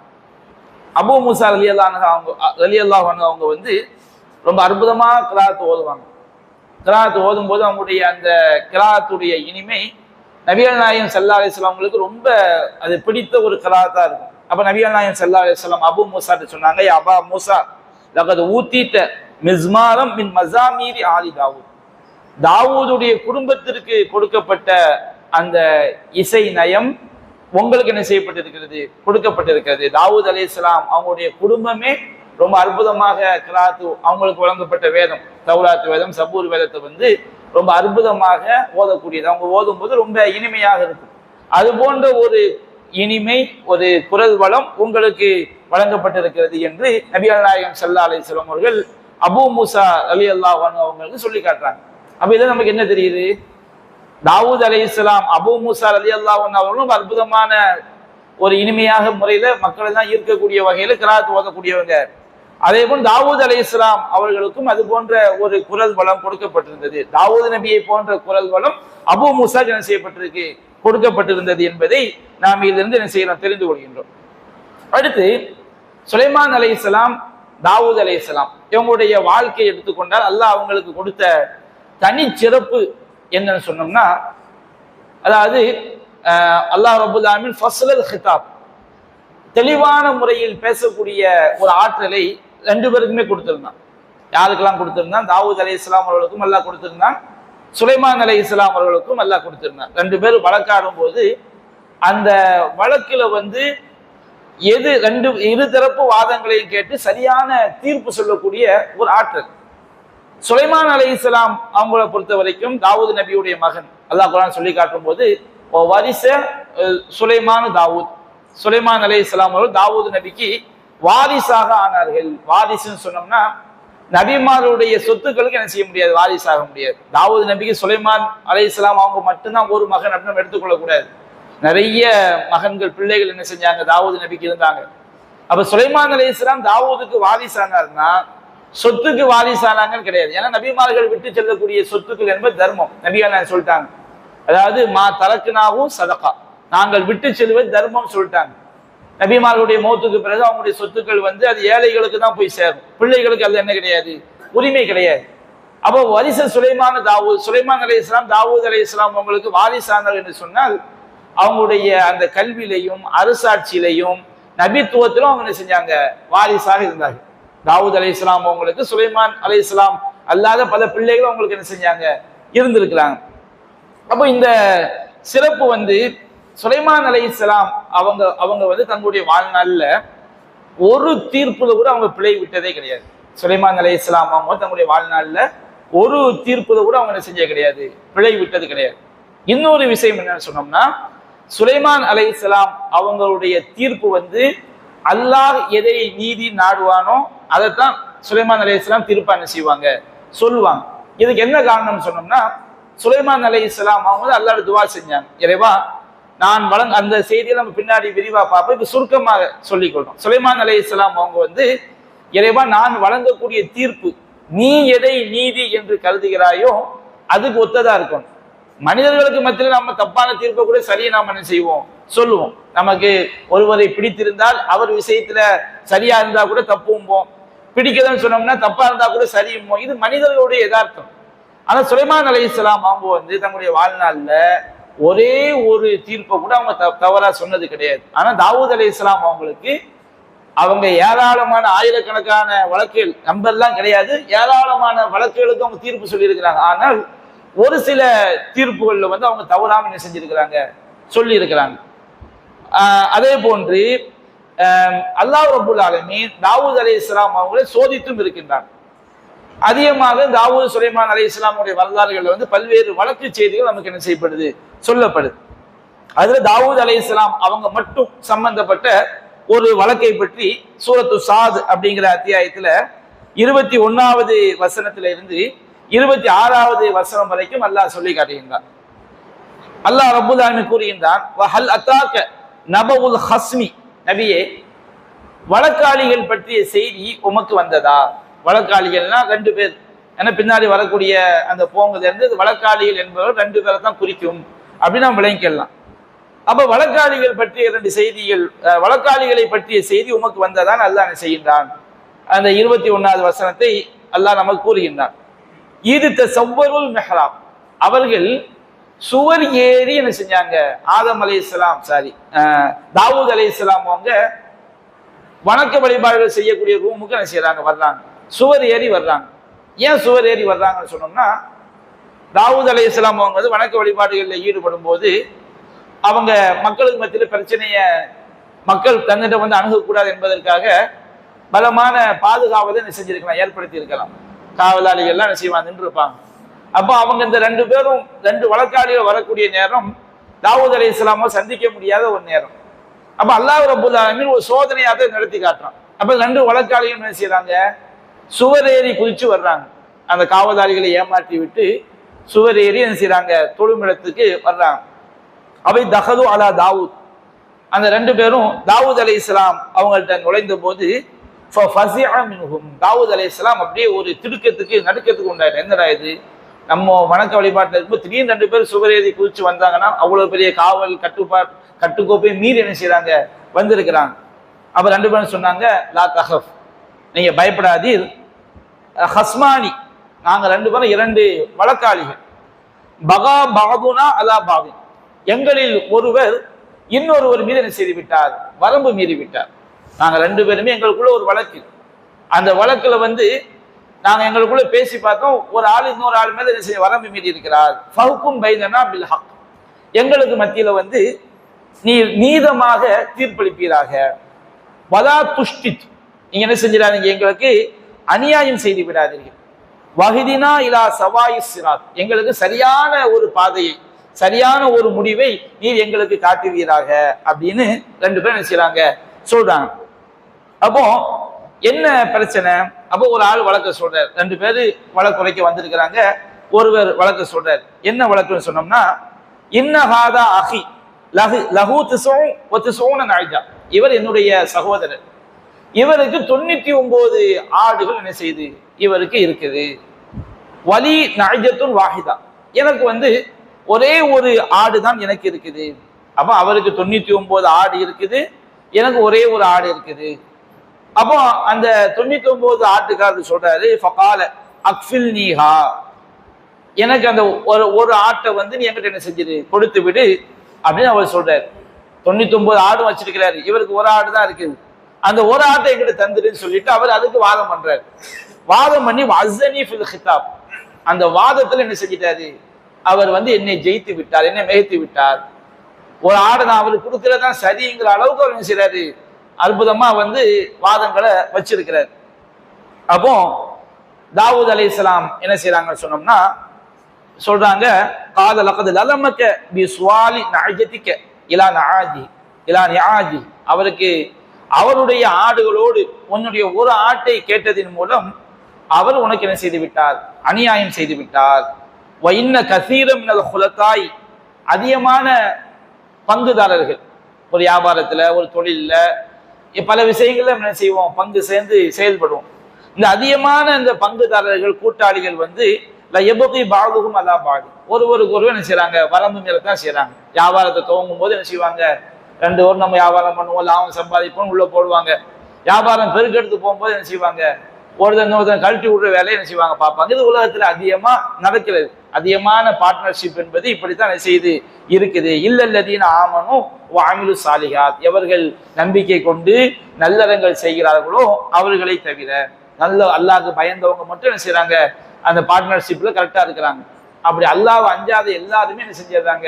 அபூ மூசா ரலியல்லாஹு அன்ஹு அவங்க ரொம்ப அற்புதமா கிராத் ஓதுவாங்க. கிராத் ஓதும் போது அவங்களுடைய அந்த கிராத்துடைய இனிமை நபிகள் நாயகம் ஸல்லல்லாஹு அலைஹி வஸல்லம் அவங்களுக்கு ரொம்ப அது பிடித்த ஒரு கிராத்தா இருக்கும். அப்ப நபிகள் நாயகம் ஸல்லல்லாஹு அலைஹி வஸல்லம் அபூ மூசா சொன்னாங்க, யா அபா மூசா லகத் ஊதீத மிஸ்மாரம் மின் மஸாமீரி ஆலி தாவூத், தாவூதுடைய குடும்பத்திற்கு கொடுக்கப்பட்ட அந்த இசை நயம் உங்களுக்கு என்ன செய்யப்பட்டிருக்கிறது, கொடுக்கப்பட்டிருக்கிறது. தாவூத் அலைஹிஸ்ஸலாம் அவங்களுடைய குடும்பமே ரொம்ப அற்புதமாக கிராத்து, அவங்களுக்கு வழங்கப்பட்ட வேதம் தௌராத் வேதம், சபூர் வேதத்தை ரொம்ப அற்புதமாக ஓதக்கூடியது. அவங்க ஓதும் போது ரொம்ப இனிமையாக இருக்கும். அது போன்ற ஒரு இனிமை, ஒரு குரல் வளம் உங்களுக்கு வழங்கப்பட்டிருக்கிறது என்று நபிகள் நாயகம் ஸல்லல்லாஹு அலைஹி வஸல்லம் அவர்கள் அபூ மூசா ரலியல்லாஹு அன்ஹு அவங்களுக்கு சொல்லி காட்டுறாங்க. அப்ப இதை நமக்கு என்ன தெரியுது, தாவூத் அலைஹிஸ்ஸலாம் அபூ மூசா ரலியல்லாஹு அன்ஹு அவர்களும் அற்புதமான ஒரு இனிமையாக முறையில மக்களை தான் ஈர்க்கக்கூடிய வகையில கிராத் ஓதக்கூடியவங்க. அதே போல் தாவூத் அலைஹிஸ்ஸலாம் அவர்களுக்கும் அது போன்ற ஒரு குரல் வளம் கொடுக்கப்பட்டிருந்தது. தாவூத் நபியை போன்ற குரல் வளம் அபூ மூசா என்ன செய்யப்பட்டிருக்கு, கொடுக்கப்பட்டிருந்தது என்பதை நாம் இதிலிருந்து என்ன செய்யலாம், தெரிந்து கொள்கின்றோம். அடுத்து சுலைமான் அலைஹிஸ்ஸலாம், தாவூத் அலைஹிஸ்ஸலாம் இவங்களுடைய வாழ்க்கையை எடுத்துக்கொண்டால் அல்லாஹ் அவங்களுக்கு கொடுத்த தனி சிறப்பு என்னன்னு சொன்னோம்னா, அதாவது அல்லாஹ் ரப்பல் ஆலமீன் ஃபஸ்லல் ஹிதாப், தெளிவான முறையில் பேசக்கூடிய ஒரு ஆற்றலை 2 பேருக்குமே கொடுத்திருந்தான். யாருக்கெல்லாம் கொடுத்திருந்தான், தாவூத் அலைஹிஸ்ஸலாம் அவர்களுக்கும் அல்லாஹ் கொடுத்திருந்தான், சுலைமான் அலைஹிஸ்ஸலாம் அவர்களுக்கும் அல்லாஹ் கொடுத்திருந்தான். 2 பேரும் வழக்காடும் போது அந்த வழக்குல எது இருதரப்பு வாதங்களையும் கேட்டு சரியான தீர்ப்பு சொல்லக்கூடிய ஒரு ஆற்றல். சுலைமான் அலைஹிஸ்ஸலாம் அவங்கள பொறுத்த வரைக்கும் தாவூத் நபியுடைய மகன். அல்லாஹ் குர்ஆன் சொல்லி காட்டும் போது வரிச சுலைமான் அலைஹிஸ்ஸலாம் அவர்கள் தாவூத் நபிக்கு வாரிசாக ஆனார்கள். வாரிசுன்னு சொன்னோம்னா நபிமாருடைய சொத்துக்களுக்கு என்ன செய்ய முடியாது, வாரிசாக முடியாது. தாவூத் நபிக்கு சுலைமான் அலைஹிஸ்ஸலாம் அவங்க மட்டும்தான் ஒரு மகன் அப்படின்னு எடுத்துக்கொள்ள கூடாது. நிறைய மகன்கள் பிள்ளைகள் என்ன செஞ்சாங்க, தாவூத் நபிக்கு இருந்தாங்க. அப்ப சுலைமான் அலைஹிஸ்ஸலாம் தாவூதுக்கு வாரிசானார்னா சொத்துக்கு வாரிசானாங்கன்னு கிடையாது. ஏன்னா நபிமார்கள் விட்டு செல்லக்கூடிய சொத்துக்கள் என்பது தர்மம். நபிகள் சொல்லிட்டாங்க, அதாவது மா தரக்குனாவும் சதகா, நாங்கள் விட்டு செல்வது தர்மம் சொல்லிட்டாங்க. நபிமார்களுடைய மௌத்துக்கு பிறகு அவங்களுடைய சொத்துக்கள் அது ஏழைகளுக்கு தான் போய் சேரும், பிள்ளைகளுக்கு அது என்ன கிடையாது, உரிமை கிடையாது. அப்போ வரிச சுலைமான் அலைஹிஸ்ஸலாம் தாவூத் அலைஹிஸ்ஸலாம் அவங்களுக்கு வாரிசானார் என்று சொன்னால் அவங்களுடைய அந்த கல்வியிலையும் அரசாட்சியிலையும் நபித்துவத்திலும் அவங்க என்ன செஞ்சாங்க, வாரிசாக இருந்தாங்க. தாவூத் அலைஹிஸ்ஸலாம் அவங்களுக்கு சுலைமான் அலைஹிஸ்ஸலாம் அல்லாத பல பிள்ளைகளும் அவங்களுக்கு என்ன செஞ்சாங்க, இருந்திருக்கிறாங்க. அப்போ இந்த சிறப்பு சுலைமான் அலைஹிஸ்ஸலாம் அவங்க தங்களுடைய வாழ்நாள்ல ஒரு தீர்ப்புல கூட அவங்க பிழை விட்டதே கிடையாது. சுலைமான் அலைஹிஸ்ஸலாம் அவங்க தங்களுடைய வாழ்நாள்ல ஒரு தீர்ப்புல கூட அவங்க என்ன செஞ்ச கிடையாது, பிழை விட்டது கிடையாது. இன்னொரு விஷயம் என்னன்னு சொன்னோம்னா, சுலைமான் அலைஹிஸ்ஸலாம் அவங்களுடைய தீர்ப்பு அல்லாஹ் எதை நீதி நாடுவானோ அதைத்தான் சுலைமான் அலைஹிஸ்ஸலாம் தீர்ப்பா என்ன செய்வாங்க, சொல்லுவாங்க. இதுக்கு என்ன காரணம் சொன்னோம்னா, சுலைமான் அலைஹிஸ்ஸலாம் அவங்க அல்லாஹ்வுடைய துவா செஞ்சாங்க, இறைவா நான் அந்த செய்தியை நம்ம பின்னாடி விரிவா பார்ப்போம், இப்ப சுருக்கமாக சொல்லிக் கொள்றோம். சுலைமான் அலைஹிஸ்ஸலாம் அவங்க இறைவா நான் வழங்கக்கூடிய தீர்ப்பு நீ எதை நீதி என்று கருதுகிறாயோ அதுக்கு ஒத்ததா இருக்கணும். மனிதர்களுக்கு மத்தியில் நம்ம தப்பான தீர்ப்பை கூட சரியை நாம் என்ன செய்வோம், சொல்லுவோம். நமக்கு ஒருவரை பிடித்திருந்தால் அவர் விஷயத்துல சரியா இருந்தா கூட தப்பும்போம், பிடிக்கலன்னு சொன்னோம்னா தப்பா இருந்தா கூட சரியும்போம். இது மனிதர்களுடைய யதார்த்தம். ஆனா சுலைமான் அலைஹிஸ்ஸலாம் அவங்க தங்களுடைய வாழ்நாள்ல ஒரே ஒரு தீர்ப்பை கூட அவங்க தவறா சொன்னது கிடையாது. ஆனா தாவூத் அலைஹிஸ்ஸலாம் அவங்களுக்கு அவங்க ஏராளமான ஆயிரக்கணக்கான வழக்குகள், நம்பர்லாம் கிடையாது, ஏராளமான வழக்குகளுக்கு அவங்க தீர்ப்பு சொல்லியிருக்கிறாங்க. ஆனால் ஒரு சில தீர்ப்புகள்ல அவங்க தவறாம என்ன செஞ்சிருக்கிறாங்க, சொல்லி இருக்கிறாங்க. அதே போன்று அல்லாஹ் ரப்புல் ஆலமீன் தாவூத் அலைஹிஸ்ஸலாம் அவங்களை சோதித்தும் இருக்கின்றாங்க. அதிகமாக தாவூத் சுலைமான் அலைஹிஸ்ஸலாமுடைய வரலாறுகள் பல்வேறு வழக்கு செய்திகள் நமக்கு என்ன செய்யப்படுது, சொல்லப்படுது. அதுல தாவூத் அலைஹிஸ்ஸலாம் அவங்க மட்டும் சம்பந்தப்பட்ட ஒரு வழக்கை பற்றி சூரத்து சாத் அப்படிங்கிற அத்தியாயத்துல 21வது வசனத்துல இருந்து 26வது வசனம் வரைக்கும் அல்லாஹ் சொல்லி காட்டுகின்றான். அல்லாஹ் ரப்புல் ஆலமீன் கூறுகின்றான், வஹல் அத்தாக்க நபவுல் ஹஸ்மி, நபியே வழக்காளிகள் பற்றிய செய்தி உமக்கு வந்ததா? வழக்காளிகள்னா 2 பேர், ஏன்னா பின்னாடி வரக்கூடிய அந்த போங்குல இருந்து வழக்காளிகள் என்பவர் 2 பேரை தான் குறிக்கும் அப்படின்னு நாம் விளங்கிக்கலாம். அப்ப வழக்காளிகள் பற்றிய 2 செய்திகள், வழக்காளிகளை பற்றிய செய்தி உமக்கு வந்ததான் அல்லாஹ் செய்கின்றான். அந்த 21வது வசனத்தை அல்லாஹ் நமக்கு கூறுகின்றான். இது தஸவ்வருல் மிஹ்ராப், அவர்கள் சுவர் ஏறி என்ன செஞ்சாங்க, ஆதம் அலைஹிஸ்ஸலாம் தாவூத் அலைஹிஸ்ஸலாம் அவங்க வணக்க வழிபாடுகள் செய்யக்கூடிய ரூமுக்கு என்ன செய்யறாங்க, வர்றாங்க, சுவர் ஏறி வர்றாங்க. ஏன் சுவர் ஏறி வர்றாங்கன்னு சொன்னோம்னா, தாவூத் அலைஹிஸ்ஸலாம் அவங்க வணக்க வழிபாடுகளில் ஈடுபடும் போது அவங்க மக்களுக்கு மத்தியில் பிரச்சனைய மக்கள் தன்னிடம் அணுகக்கூடாது என்பதற்காக பலமான பாதுகாவலை என்ன செஞ்சிருக்கலாம், ஏற்படுத்தி இருக்கலாம். காவலாளிகள்லாம் என்ன செய்வாங்க, நின்று இருப்பாங்க. அப்போ அவங்க இந்த 2 பேரும் 2 வழக்காளிகள் வரக்கூடிய நேரம் தாவூத் அலைஹிஸ்ஸலாமை சந்திக்க முடியாத ஒரு நேரம். அப்ப அல்லாஹ் ரப்புல் ஆலமீன் ஒரு சோதனையாக நடத்தி காட்டுறான். அப்ப 2 வழக்காளிகள் என்ன செய்யறாங்க, சுவர் ஏறி குதிச்சு வர்றாங்க. அந்த காவலாளிகளை ஏமாற்றி விட்டு சுவர் ஏறி என்ன செய்யறாங்க, தொழுமிடத்துக்கு வர்றாங்க. அவை தஹது அலா தாவூத், அந்த 2 பேரும் தாவூத் அலைஹிஸ்ஸலாம் அவங்கள்ட்ட நுழைந்த போது தாவூத் அலைஹிஸ்ஸலாம் அப்படியே ஒரு நடுக்கத்துக்கு உண்டாயிட்டார். என்னடா இது, நம்ம வணக்க வழிபாட்டில் இருக்கும்போது திடீர்னு 2 பேர் சுவர் ஏறி குதிச்சு வந்தாங்கன்னா அவ்வளவு பெரிய காவல் கட்டுக்கோப்பை மீறி என்ன செய்யறாங்க, வந்திருக்கிறாங்க. அப்ப 2 பேரும் சொன்னாங்க, லா தஹப், நீங்க பயப்படாதீர், ஹஸ்மானி, நாங்க 2 பேரும் 2 வழக்காளிகள், பகா பாதுனா அலா பாவின், எங்களில் ஒருவர் இன்னொருவர் மீது என்ன செய்து விட்டார், வரம்பு மீறி விட்டார். நாங்க 2 பேருமே எங்களுக்குள்ள ஒரு வழக்கு, அந்த வழக்குல நாங்க எங்களுக்குள்ள பேசி பார்த்தோம், ஒரு ஆள் இன்னொரு ஆள் மேல என்ன செய்ய வரம்பு மீறி இருக்கிறார். ஃபஹ்கும் பைனனா பில் ஹக், எங்களுக்கு மத்தியில நீர் நீதமாக தீர்ப்பளிப்பீராக. வலா துஷ்டித், நீங்க என்ன செஞ்சிடாதீங்க, எங்களுக்கு அநியாயம் செய்து விடாதீர்கள். வஹிதினா இலா சவாயி சிராத், எங்களுக்கு சரியான ஒரு பாதையை, சரியான ஒரு முடிவை நீர் எங்களுக்கு காட்டுவீராக அப்படின்னு ரெண்டு பேரும் என்ன செய்றாங்க சொல்றாங்க. அப்போ என்ன பிரச்சனை? அப்போ ஒரு ஆள் வழக்க சொல்றாரு, ரெண்டு பேரு வழக்குரைக்க வந்திருக்கிறாங்க. ஒருவர் வழக்க சொல்றாரு. என்ன வழக்குன்னு சொன்னோம்னா, இன்னஹாதா அஹி லஹு லஹு திஸூன் வ திஸூன நஅஜா, இவர் என்னுடைய சகோதரர், இவருக்கு 99 ஆடுகள் என்ன செய்து இவருக்கு இருக்குது. வலி நஅஜத்துன் வாஹிதா, எனக்கு ஒரே ஒரு ஆடு தான் எனக்கு இருக்குது. அப்போ அவருக்கு 99 ஆடு இருக்குது, எனக்கு ஒரே ஒரு ஆடு இருக்குது. அப்போ அந்த 99 ஆட்டுக்காரர் சொல்றாரு, ஃபகால அக்ஃபில் நீஹா, எனக்கு அந்த ஒரு ஆட்டை நீ என்கிட்ட என்ன செஞ்சிரு, கொடுத்து விடு அப்படின்னு அவர் சொல்றாரு. 99 ஆடும் வச்சிருக்கிறாரு, இவருக்கு ஒரு ஆடு தான் இருக்குது, அந்த ஒரு ஆட்டை என்கிட்ட தந்துடுன்னு சொல்லிட்டு அவர் அதுக்கு வாதம் பண்றாரு. வாதம் பண்ணி வஸனி ஃபில் கிதாப், அந்த வாதத்துல என்ன செஞ்சிட்டாரு, அவர் என்னை ஜெயித்து விட்டார், என்னை மிகைத்து விட்டார். ஒரு ஆடை நான் அவருக்கு கொடுக்கறதா சரிங்கிற அளவுக்கு அவர் என்ன செய்யறாரு, அற்புதமா வாதங்களை வச்சிருக்கிறார். அப்போ தாவூத் அலைஹிஸ்ஸலாம் என்ன செய்யறாங்கன்னு சொன்னோம்னா சொல்றாங்க, கால லகத் லலமக பிஸ்வாலி நஅஜதிக இலா நஆஜி இலா நிஆஜி, அவருக்கு அவருடைய ஆடுகளோடு உன்னுடைய ஒரு ஆட்டை கேட்டதின் மூலம் அவர் உனக்கு என்ன செய்து விட்டார், அநியாயம் செய்து விட்டார். வ இன்ன கஸீரம் மினல் குலதாய், அதிகமான பங்குதாரர்கள், ஒரு வியாபாரத்துல ஒரு தொழில்ல பல விஷயங்கள்ல என்ன செய்வோம், பங்கு சேர்ந்து செயல்படுவோம். இந்த அதிகமான இந்த பங்குதாரர்கள் கூட்டாளிகள் லயபகி பாகுகும் அல்லா பாகு, ஒருவருக்கு ஒருவர் என்ன செய்யறாங்க, வரம்பு மீறத்தான் செய்யறாங்க. வியாபாரத்தை துவங்கும் போது என்ன செய்வாங்க, 2 பேரும் நம்ம வியாபாரம் பண்ணுவோம், லாபம் சம்பாதிப்போம் உள்ள போடுவாங்க. வியாபாரம் பெருக்கெடுத்து போகும்போது என்ன செய்வாங்க, ஒருத்தன் கழட்டி விடுற வேலையை என்ன செய்வாங்க பார்ப்பாங்க. இது உலகத்துல அதிகமா நடக்கிறது. அதிகமான பார்ட்னர்ஷிப் என்பது இப்படித்தான் செய்து இருக்குது. இல்லல்லதீன ஆமனு வ அமிலு சாலிஹாத், எவர்கள் நம்பிக்கை கொண்டு நல்லறங்கள் செய்கிறார்களோ அவர்களை தவிர, நல்ல அல்லாஹ்வுக்கு பயந்தவங்க மட்டும் என்ன செய்யறாங்க, அந்த பார்ட்னர்ஷிப்ல கரெக்டா இருக்கிறாங்க. அப்படி அல்லாஹ்வை அஞ்சாத எல்லாருமே என்ன செஞ்சிடறாங்க,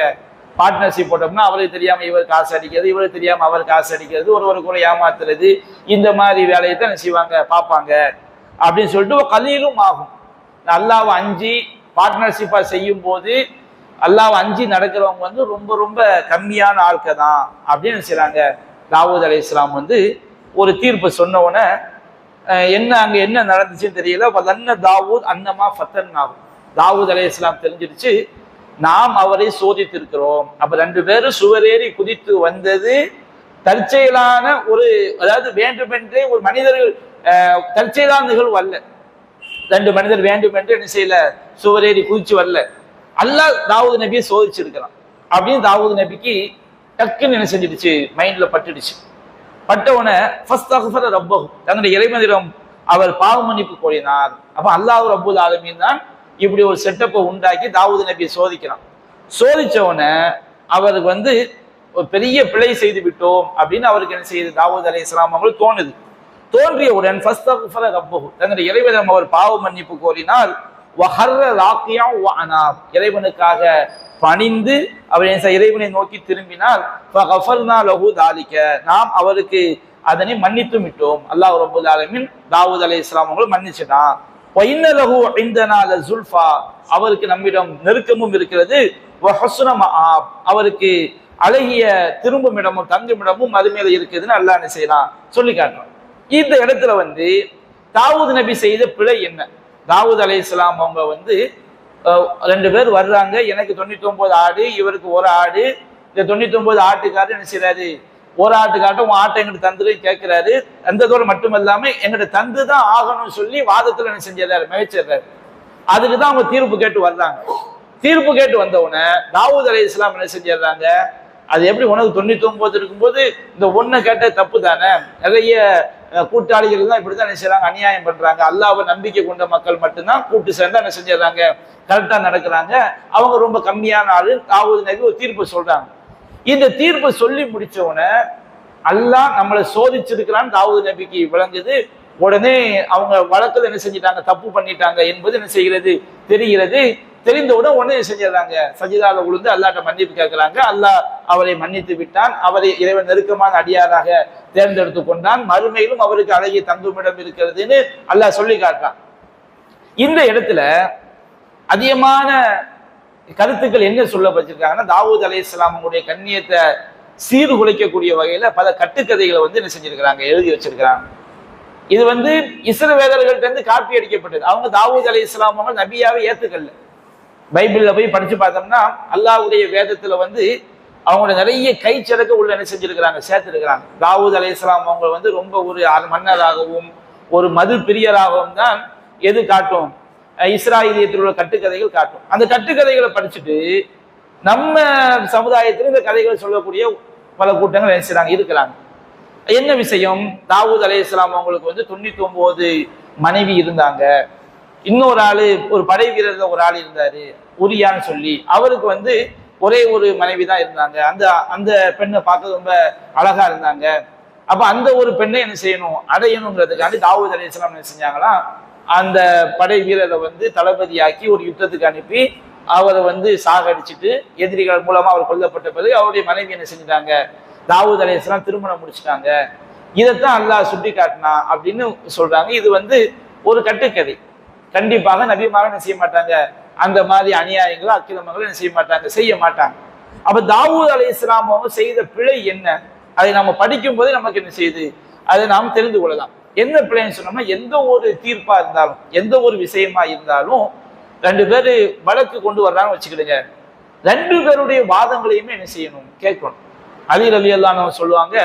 பார்ட்னர்ஷிப் போட்டோம்னா அவருக்கு தெரியாம இவர் காசு அடிக்கிறது, இவருக்கு தெரியாம அவர் காசு அடிக்கிறது, ஒருவருக்கு கூட ஏமாத்துறது, இந்த மாதிரி வேலையை தான் என்ன செய்வாங்க பார்ப்பாங்க அப்படின்னு சொல்லிட்டு கலீலும் ஆகும். அல்லாஹ்வை அஞ்சி பார்ட்னர்ஷிப்பா செய்யும் போது அல்லாஹ்வை அஞ்சி நடக்கிறவங்க ரொம்ப ரொம்ப கம்மியான ஆட்கள் தான் அப்படின்னு செய்றாங்க. தாவூத் அலைஹிஸ்ஸலாம் ஒரு தீர்ப்பு சொன்ன உடனே என்ன அங்க என்ன நடந்துச்சுன்னு தெரியல. தாவூத் அன்னமா ஃபத்தன்னாஹு, தாவூத் அலைஹிஸ்ஸலாம் தெரிஞ்சிருச்சு, நாம் அவரை சோதித்திருக்கிறோம். அப்ப 2 பேரும் சுவரேறி குதித்து வந்தது தற்செயலான ஒரு, அதாவது வேண்டுமென்றே ஒரு மனிதர்கள் தற்செயலான நிகழ்வு அல்ல. 2 மனிதர் வேண்டுமென்று என்ன செய்யல, சுவரேறி குதிச்சு வரல. அல்லாஹ் தாவூத் நபியை சோதிச்சிருக்கிறான் அப்படின்னு தாவூத் நபிக்கு டக்குன்னு என்ன செஞ்சிடுச்சு, மைண்ட்ல பட்டுடுச்சு. பட்டவுடனே ஃபஸ்தக்ஃபர ரப்பஹு, தன்னுடைய இறைவனிடம் அவர் பாவ மன்னிப்பு கோரினார். அப்ப அல்லாஹ் ரப்புல் ஆலமீன் தான் இப்படி ஒரு செட்டப்பை உண்டாக்கி தாவூத் நபியை சோதிக்கிறான். சோதிச்ச உடனே அவருக்கு ஒரு பெரிய பிழை செய்து விட்டோம் அப்படின்னு அவருக்கு என்ன செய்யுது, தாவூத் அலைஹிஸ்ஸலாம் அவங்களுக்கு தோணுது. தோன்றியவுடன் ஃபஸ்தக்ஃபர ரப்பஹு, தன்னுடைய இறைவனிடம் அவர் பாவ மன்னிப்பு கோரினார். வஹர்ர ராக்கியா வ அனாப், இறைவனுக்காக பணிந்து அவர் இறைவனை நோக்கி திரும்பினார். ஃபகஃபர்னா லஹு தாலிக, நாம் அவருக்கு அதனை மன்னித்து விட்டோம். அல்லாஹ் ரப்பல் ஆலமீன் தாவூத் அலைஹிஸ்ஸலாம் அவங்களை மன்னிச்சிட்டான். வ இன்ன லஹு இந்தனா லஸுல்ஃபா, அவருக்கு நம்மிடம் நெருக்கமும் இருக்கிறது. வ ஹுஸ்ன மஆப், அவருக்கு அழகிய திரும்பும் இடமும் தங்குமிடமும் அது மேல இருக்குதுன்னு அல்லாஹ் என்ன செய்யலாம் சொல்லி காட்டுறான். இந்த இடத்துல தாவூத் நபி செய்த பிழை என்ன? தாவூத் அலைஹிஸ்ஸலாம் அவங்க 2 பேர் வர்றாங்க, எனக்கு 99 ஆடு, இவருக்கு ஒரு ஆடு. இந்த 99 ஆட்டுக்காரர் என்ன செய்யறாரு, ஒரு ஆட்டுக்காட்ட உன் ஆட்டை எங்கிட்ட தந்துரு கேட்கிறாரு. தந்ததோடு மட்டுமல்லாம எங்கிட்ட தந்து தான் ஆகணும்னு சொல்லி வாதத்துல என்ன செஞ்சிடறாரு, மிகச்சிடுறாரு. அதுக்கு தான் அவங்க தீர்ப்பு கேட்டு வர்றாங்க. தீர்ப்பு கேட்டு வந்தவுடனே தாவூத் அலைஹிஸ்ஸலாம் என்ன செஞ்சிடறாங்க, அது எப்படி உனக்கு 99 இருக்கும்போது இந்த ஒன்றை கேட்ட தப்பு தானே, நிறைய கூட்டாளிகள் தான் இப்படித்தான் என்ன செய்யறாங்க, அநியாயம் பண்றாங்க. அல்லாஹ்வை நம்பிக்கை கொண்ட மக்கள் மட்டும்தான் கூட்டு சேர்ந்து என்ன செஞ்சிடறாங்க, கரெக்டா நடக்கிறாங்க, அவங்க ரொம்ப கம்மியான ஆளு. தாவூத் நபி ஒரு தீர்ப்பு சொல்றாங்க. இந்த தீர்ப்பை சொல்லி முடிச்ச உடனே அல்லாஹ் நம்மளை சோதிச்சிருக்கிறான்னு தாவூத் நபிக்கு விளங்குது. உடனே அவங்க வழக்கில் என்ன செஞ்சிட்டாங்க, தப்பு பண்ணிட்டாங்க என்பது என்ன செய்கிறது தெரிகிறது. தெரிந்தவுடன் உடனே செஞ்சிடறாங்க, சஜிதால விழுந்து அல்லாஹ்ட்ட மன்னிப்பு கேட்கிறாங்க. அல்லாஹ் அவரை மன்னித்து விட்டான், அவரை இறைவன் நெருக்கமான அடியாராக தேர்ந்தெடுத்து கொண்டான், மறுமையிலும் அவருக்கு அழகிய தங்குமிடம் இருக்கிறதுன்னு அல்லாஹ் சொல்லி காட்டான். இந்த இடத்துல அதிகமான கருத்துக்கள் என்ன சொல்லப்பட்டிருக்காங்கன்னா, தாவூத் அலைஹிஸ்ஸலாம் அவங்களுடைய கண்ணியத்தை சீர்குலைக்கக்கூடிய வகையில பல கட்டுக்கதைகளை என்ன செஞ்சிருக்கிறாங்க, எழுதி வச்சிருக்கிறாங்க. இது இஸ்ரவேலர்கள்ட்ட இருந்து காப்பி அடிக்கப்பட்டது. அவங்க தாவூத் அலைஹிஸ்ஸலாம் அவங்க நபியாவை ஏத்துக்கல. பைபிள்ல போய் படிச்சு பார்த்தோம்னா அல்லாஹ்வுடைய வேதத்துல அவங்களோட நிறைய கைச்சடக்க உள்ள என்ன செஞ்சிருக்கிறாங்க, சேர்த்திருக்கிறாங்க. தாவூத் அலைஹிஸ்ஸலாம் அவங்க ரொம்ப ஒரு மன்னராகவும் ஒரு மது பிரியராகவும் தான் எது காட்டும், இஸ்ராயலியத்தில் உள்ள கட்டுக்கதைகள் காட்டும். அந்த கட்டுக்கதைகளை படிச்சுட்டு நம்ம சமுதாயத்தில் இந்த கதைகளை சொல்லக்கூடிய பல கூட்டங்கள் என்ன செய்றாங்க, இருக்கிறாங்க. என்ன விஷயம், தாவூத் அலைஹிஸ்ஸலாம் அவங்களுக்கு 99 மனைவி இருந்தாங்க. இன்னொரு ஆளு, ஒரு படை வீரர்ல ஒரு ஆள் இருந்தாரு, உரியான்னு சொல்லி, அவருக்கு ஒரே ஒரு மனைவி தான் இருந்தாங்க. அந்த அந்த பெண்ணை பார்க்க ரொம்ப அழகா இருந்தாங்க. அப்ப அந்த ஒரு பெண்ணை என்ன செய்யணும், அடையணுங்கிறதுக்காண்டி தாவூத் அலைஹிஸ்ஸலாம் என்ன செஞ்சாங்களா, அந்த படை வீரரை தளபதியாக்கி ஒரு யுத்தத்துக்கு அனுப்பி அவரை சாகடிச்சுட்டு எதிரிகள் மூலமா அவர் கொல்லப்பட்ட பிறகு அவருடைய மனைவி என்ன செஞ்சிட்டாங்க, தாவூத் அலைஹிஸ்ஸலாம் திருமணம் முடிச்சுட்டாங்க. இதைத்தான் அல்லாஹ் சுட்டி காட்டினா அப்படின்னு சொல்றாங்க. இது ஒரு கட்டுக்கதை. கண்டிப்பாக நபிமார்கள் என்ன செய்ய மாட்டாங்க, அந்த மாதிரி அநியாயங்களும் அக்கிரமங்களும் என்ன செய்ய மாட்டாங்க. அப்ப தாவூத் அலைஹிஸ்ஸலாம் அவங்க செய்த பிழை என்ன, அதை நம்ம படிக்கும் போதே நமக்கு என்ன செய்யுது, அதை நாம் தெரிந்து கொள்ளலாம். என்ன பிள்ளைன்னு சொன்னோம்னா, எந்த ஒரு தீர்ப்பா இருந்தாலும் எந்த ஒரு விஷயமா இருந்தாலும் 2 பேரு வழக்கு கொண்டு வர்றாங்கன்னு வச்சுக்கிடுங்க, 2 பேருடைய வாதங்களையுமே என்ன செய்யணும், கேட்கணும். அலி ரலியல்லாஹு அன்ஹு சொல்லுவாங்க,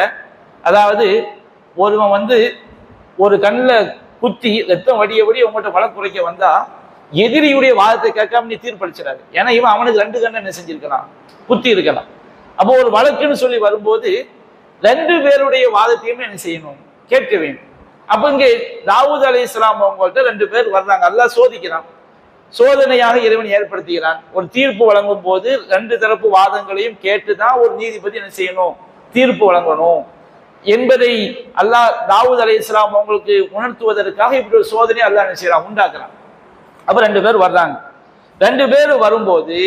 அதாவது ஒருவன் ஒரு கண்ணில் குத்தி ரத்தம் வடிய உங்கள்கிட்ட வழக்கு குறைக்க வந்தா எதிரியுடைய வாதத்தை கேட்காம நீ தீர்ப்பளிச்சிடாது. ஏன்னா இவன் அவனுக்கு 2 கண்ணை என்ன செஞ்சிருக்கலாம், குத்தி இருக்கலாம். அப்போ ஒரு வழக்குன்னு சொல்லி வரும்போது 2 பேருடைய வாதத்தையுமே என்ன செய்யணும், கேட்க வேண்டும். அப்ப இங்கே தாவூத் அலைஹிஸ்ஸலாம் அவங்கள்ட்ட 2 பேர் வர்றாங்க. அல்லாஹ் சோதிக்கிறான், சோதனையாக இறைவன் ஏற்படுத்துகிறான். ஒரு தீர்ப்பு வழங்கும் போது 2 தரப்பு வாதங்களையும் கேட்டுதான் ஒரு நீதிபதி என்ன செய்யணும், தீர்ப்பு வழங்கணும் என்பதை அல்லாஹ் தாவூத் அலைஹிஸ்ஸலாம் அவங்களுக்கு உணர்த்துவதற்காக இப்படி ஒரு சோதனை அல்லாஹ் என்ன செய்யறான், உண்டாக்குறான். அப்ப 2 பேர் வர்றாங்க. 2 பேர் வரும்போது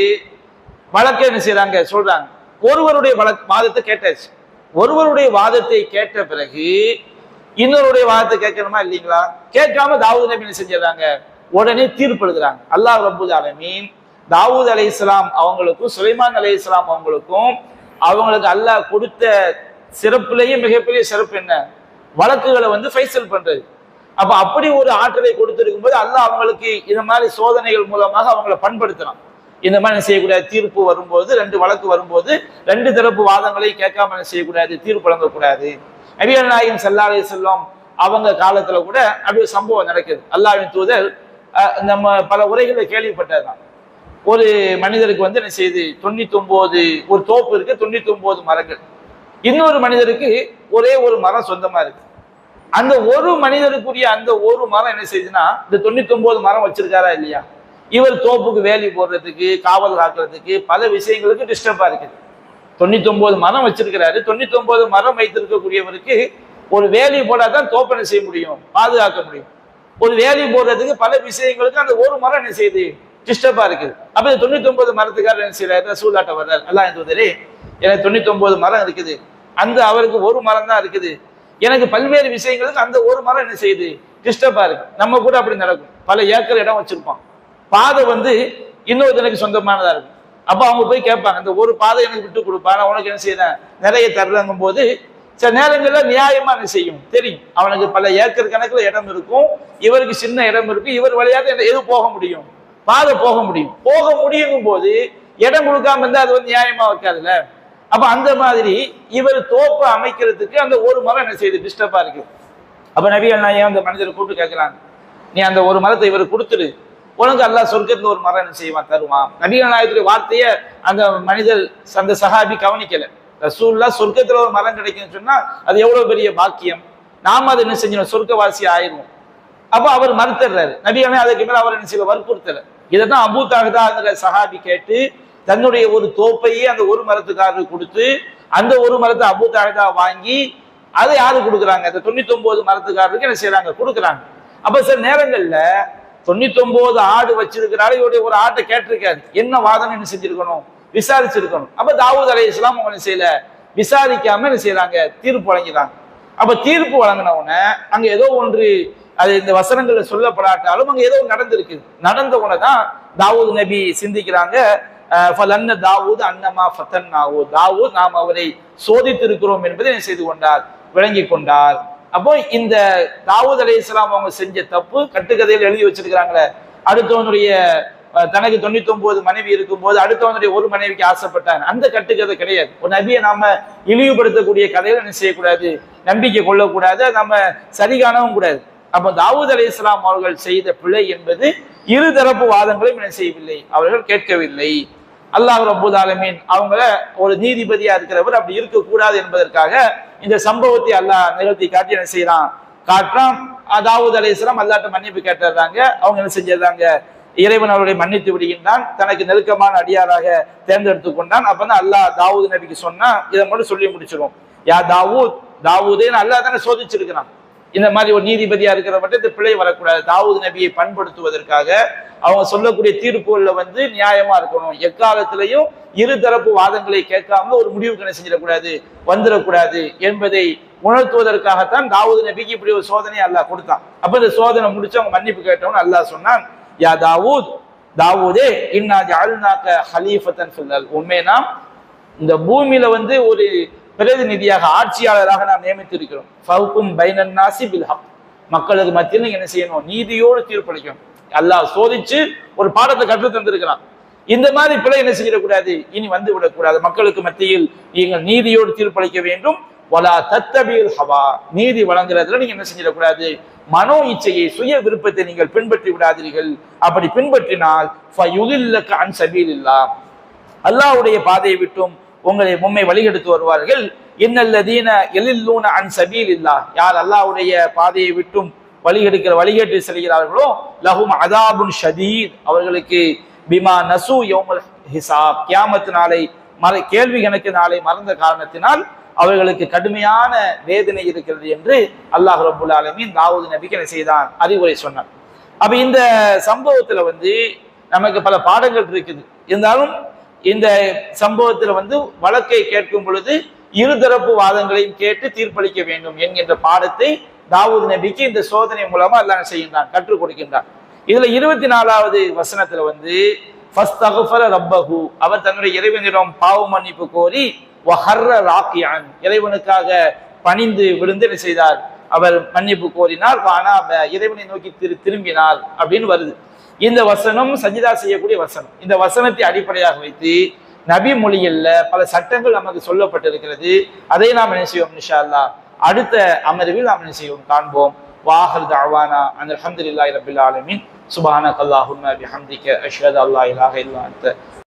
வழக்கை என்ன செய்யறாங்க, சொல்றாங்க. ஒருவருடைய வாதத்தை கேட்டாச்சு. ஒருவருடைய வாதத்தை கேட்ட பிறகு இன்னொருடைய வாதத்தை கேட்கணுமா இல்லைங்களா, கேட்காம தாவூத் நபி என்ன செஞ்சிடறாங்க, உடனே தீர்ப்பு எழுதுறாங்க. அல்லாஹ் ரப்புல் ஆலமீன் தாவூத் அலைஹிஸ்ஸலாம் அவங்களுக்கும் சுலைமான் அலைஹிஸ்ஸலாம் அவங்களுக்கு அல்லாஹ் கொடுத்த சிறப்புலேயே மிகப்பெரிய சிறப்பு என்ன, வழக்குகளை ஃபைசல் பண்றது. அப்ப அப்படி ஒரு ஆற்றலை கொடுத்திருக்கும் போது அல்லாஹ் அவங்களுக்கு இந்த மாதிரி சோதனைகள் மூலமாக அவங்களை பண்படுத்தலாம். இந்த மாதிரி செய்யக்கூடாது, தீர்ப்பு வரும்போது 2 வழக்கு வரும்போது 2 தரப்பு வாதங்களை கேட்காம செய்யக்கூடாது, தீர்ப்பு வழங்கக்கூடாது. நபிகள் நாயகம் ஸல்லல்லாஹு அலைஹி வஸல்லம் அவங்க காலத்துல கூட அப்படி ஒரு சம்பவம் நடக்குது. அல்லாஹ்வின் தூதர் நம்ம பல உரைகளை கேள்விப்பட்டதுதான். ஒரு மனிதருக்கு என்ன செய்யுது, 99 ஒரு தோப்பு இருக்கு, 99 மரங்கள். இன்னொரு மனிதருக்கு ஒரே ஒரு மரம் சொந்தமா இருக்கு. அந்த ஒரு மனிதருக்குரிய அந்த ஒரு மரம் என்ன செய்யுதுன்னா, இந்த 99 மரம் வச்சிருக்காரா இல்லையா, இவர் தோப்புக்கு வேலி போடுறதுக்கு, காவல் காக்கிறதுக்கு, பல விஷயங்களுக்கு டிஸ்டர்பா இருக்குது. 99 மரம் வச்சிருக்கிறாரு. 99 மரம் வைத்திருக்கக்கூடியவருக்கு ஒரு வேலி போடாதான் தோப்பை என்ன செய்ய முடியும், பாதுகாக்க முடியும். ஒரு வேலி போடுறதுக்கு பல விஷயங்களுக்கு அந்த ஒரு மரம் என்ன செய்யுது, டிஸ்டர்பா இருக்குது. அப்ப 99 மரத்துக்காரர் என்ன செய்யறாரு, ரசூலுல்லாஹ்ட்ட வர்றார், அல்லாஹ் தூதரே எனக்கு 99 மரம் இருக்குது, அந்த அவருக்கு ஒரு மரம் தான் இருக்குது, எனக்கு பல்வேறு விஷயங்களுக்கு அந்த ஒரு மரம் என்ன செய்யுது, டிஸ்டர்பா இருக்கு. நம்ம கூட அப்படி நடக்கும். பல ஏக்கர் இடம் வச்சிருப்பான், பாதை இன்னொருத்தனுக்கு சொந்தமானதா இருக்கும். அப்ப அவங்க போய் கேட்பாங்க, இந்த ஒரு பாதை எனக்கு விட்டு கொடுப்பா, நான் உனக்கு என்ன செய்யறேன், நிறைய தர்றங்கும் போது சில நேரங்கள்ல நியாயமா என்ன செய்யும் தெரியும். அவனுக்கு பல ஏக்கர் கணக்குல இடம் இருக்கும், இவருக்கு சின்ன இடம் இருக்கும், இவர் வழியாக எது போக முடியும், பாதை போக முடியும். போக முடியும் போது இடம் கொடுக்காம இருந்தா அது நியாயமா வைக்காதுல்ல. அப்ப அந்த மாதிரி இவர் தோப்பு அமைக்கிறதுக்கு அந்த ஒரு மரம் என்ன செய்யுது, டிஸ்டர்பா இருக்கு. அப்ப நபிகள் நாயகம் அந்த மனிதரை கூப்பிட்டு கேட்கிறாங்க, நீ அந்த ஒரு மரத்தை இவர் கொடுத்துரு, உனக்கு அல்லாஹ் சொர்க்கத்துல ஒரு மரம் என்ன செய்வான், தருவான். நபிகள் நாயகத்துடைய வார்த்தையை அந்த மனிதர் அந்த சஹாபி கவனிக்கல. ரசூலுல்லாஹ் சொர்க்கத்துல ஒரு மரம் கிடைக்குன்னு சொன்னா அது எவ்வளவு பெரிய பாக்கியம், நாம அதை என்ன செஞ்சோம், சொர்க்கவாசி ஆயிரும். அப்ப அவர் மறுத்துறாரு. நபிகள் அதுக்கு மேல அவர் என்ன செய்ய வற்புறுத்தல. இதைதான் அபூ தஹ்தா சஹாபி கேட்டு தன்னுடைய ஒரு தோப்பையே அந்த ஒரு மரத்துக்காரருக்கு கொடுத்து அந்த ஒரு மரத்தை அபூ தஹ்தா வாங்கி அதை யாரு கொடுக்குறாங்க, அந்த 99 மரத்துக்காரருக்கு என்ன செய்யறாங்க, கொடுக்குறாங்க. அப்ப சில நேரங்கள்ல 99 ஆடு வச்சிருக்கிறாரு, இவருடைய ஒரு ஆட்டை கேட்டிருக்காரு, என்ன வாதம் என்ன செஞ்சிருக்கணும், விசாரிச்சிருக்கணும். அப்ப தாவூத் அலைஹிஸ்ஸலாம் அவங்க என்ன செய்யல, விசாரிக்காம என்ன செய்யறாங்க, தீர்ப்பு வழங்கிறாங்க. அப்ப தீர்ப்பு வழங்கின உடனே அங்க ஏதோ ஒன்று, அது இந்த வசனங்கள்ல சொல்லப்படாட்டாலும் அங்க ஏதோ நடந்திருக்கு. நடந்த உடனே தான் தாவூத் நபி சிந்திக்கிறாங்க, ஃபலன்ன தாவூத் அன்னமா ஃபதன்னாஹு, தாவூத் நாம் அவரை சோதித்திருக்கிறோம் என்பதை என்ன செய்து கொண்டார், விளங்கி கொண்டார். அப்போ இந்த தாவூத் அலைஹிஸ்ஸலாம் அவங்க செஞ்ச தப்பு கட்டுக்கதையில் எழுதி வச்சிருக்கிறாங்களே, அடுத்தவனுடைய தனக்கு 99 மனைவி இருக்கும் போது அடுத்தவனுடைய ஒரு மனைவிக்கு ஆசைப்பட்டாங்க, அந்த கட்டுக்கதை கிடையாது. ஒரு நபியை நாம இழிவுபடுத்தக்கூடிய கதையில என்ன செய்யக்கூடாது, நம்பிக்கை கொள்ளக்கூடாது, நம்ம சரி காணவும் கூடாது. அப்ப தாவூத் அலைஹிஸ்ஸலாம் அவர்கள் செய்த பிழை என்பது இருதரப்பு வாதங்களையும் என்ன செய்யவில்லை, அவர்கள் கேட்கவில்லை. அல்லாஹ் ரப்பல் ஆலமீன் அவங்கள ஒரு நீதிபதியா இருக்கிறவர் அப்படி இருக்கக்கூடாது என்பதற்காக இந்த சம்பவத்தை அல்லாஹ் நிகழ்த்தி காட்டி என்ன செய்யறான், காட்டுறான். தாவூத் அலைஹிஸ்ஸலாம் அல்லாஹ்ட்ட மன்னிப்பு கேட்டுறாங்க. அவங்க என்ன செஞ்சிடறாங்க, இறைவன் அவர்களை மன்னித்து விடுகின்றான், தனக்கு நெருக்கமான அடியாராக தேர்ந்தெடுத்து கொண்டான். அப்பதான் அல்லாஹ் தாவூத் நபிக்கு சொன்னா, இதை மட்டும் சொல்லி முடிச்சிடும், யா தாவூத், தாவூதே அல்லாஹ் தானே சோதிச்சிருக்கிறான், இந்த மாதிரி ஒரு நீதிபதியா இருக்கிற மட்டும் இந்த பிழை வரக்கூடாது. தாவூத் நபியை பண்படுத்துவதற்காக அவங்க சொல்லக்கூடிய தீர்ப்புகள்ல நியாயமா இருக்கணும், எக்காலத்திலையும் இருதரப்பு வாதங்களை கேட்காம ஒரு முடிவுக்கு என்ன செஞ்சிடக்கூடாது, வந்துடக்கூடாது என்பதை உணர்த்துவதற்காகத்தான் தாவூத் நபிக்கு இப்படி ஒரு சோதனை அல்லாஹ் கொடுத்தான். அப்ப இந்த சோதனை முடிச்சு அவங்க மன்னிப்பு கேட்டவன் அல்லாஹ் சொன்னான், யா தாவூத், தாவூதே இன்னா ஜஅல்நாக ஹலீஃபத்தன் ஃபில் அர்த், உண்மை நாம் இந்த பூமியில ஒரு பிரதிநிதியாக ஆட்சியாளராக நாம் நியமித்திருக்கிறோம். ஃபஹ்கும் பைனன் நாஸி பில் ஹக், மக்களுக்கு மத்தியில் நீங்க என்ன செய்யணும், நீதியோடு தீர்ப்பளிக்கணும். அல்லாஹ் சோதிச்சு ஒரு பாடத்தை கற்று தந்திருக்கிறான். இந்த மாதிரி பிழை என்ன செய்யக்கூடாது, இனி வந்து விடக்கூடாது. மக்களுக்கு மத்தியில் நீங்கள் நீதியோடு தீர்ப்பளிக்க வேண்டும். வலா தத்தபில் ஹவா, நீதி வழங்குறதுல நீங்க என்ன செஞ்சிடக்கூடாது, மனோ இச்சையை, சுய விருப்பத்தை நீங்கள் பின்பற்றி விடாதீர்கள். அப்படி பின்பற்றினால் ஃபயுதில்லக அன் சபீலில்லாஹ், அல்லாஹ்வுடைய பாதையை விட்டும் உங்களை மும்மை வழிகெடுத்து வருவார்கள். இன்னல்லதீன யலில்லூன அன் சபீலில்லாஹ், யார் அல்லாஹ்வுடைய பாதையை விட்டும் வழிகேட்டு செல்கிறார்களோ, லஹும் அதாபுன் ஷதீத், அவர்களுக்கு பிமா நசு யௌமுல் ஹிசாப், கியாமத் நாளை கேள்வி கணக்கு நாளை மறந்த காரணத்தினால் அவர்களுக்கு கடுமையான வேதனை இருக்கிறது என்று அல்லாஹ் ரப்பல் ஆலமீன் தாவூத் நபிக்கு என்ன செய்தான், அறிவுரை சொன்னார். அப்ப இந்த சம்பவத்துல நமக்கு பல பாடங்கள் இருக்குது. இருந்தாலும் இந்த சம்பவத்துல வழக்கை கேட்கும் பொழுது இருதரப்பு வாதங்களையும் கேட்டு தீர்ப்பளிக்க வேண்டும் என்கின்ற பாடத்தை தாவூத் நபிக்கு இந்த சோதனை மூலமா அல்லாஹ் செய்கின்றான், கற்றுக் கொடுக்கின்றான். இதுல 24வது வசனத்துல ஃபஸ்தக்ஃபர ரப்பஹு, அவர் தன்னுடைய இறைவனிடம் பாவ மன்னிப்பு கோரி வஹர்ர ராக்கியான், இறைவனுக்காக பணிந்து விழுந்து என்ன செய்தார், அவர் மன்னிப்பு கோரினார். இறைவனை நோக்கி திரும்பினார் அப்படின்னு வருது. இந்த வசனம் சஜிதா செய்யக்கூடிய வசனம். இந்த வசனத்தை அடிப்படையாக வைத்து நபி மொழியில பல சட்டங்கள் நமக்கு சொல்லப்பட்டிருக்கிறது. அதை நாம் என்ன செய்வோம், இன்ஷா அல்லாஹ் அடுத்த அமர்வில் நாம் என்ன செய்வோம், காண்போம். வாஹிர் தஅவானா அனில் ஹம்துலில்லாஹி ரப்பில் ஆலமீன். சுப்ஹானக அல்லாஹும்ம பிஹம்திக அஷ்ஹது அல்லா இலாஹா இல்லா அன்த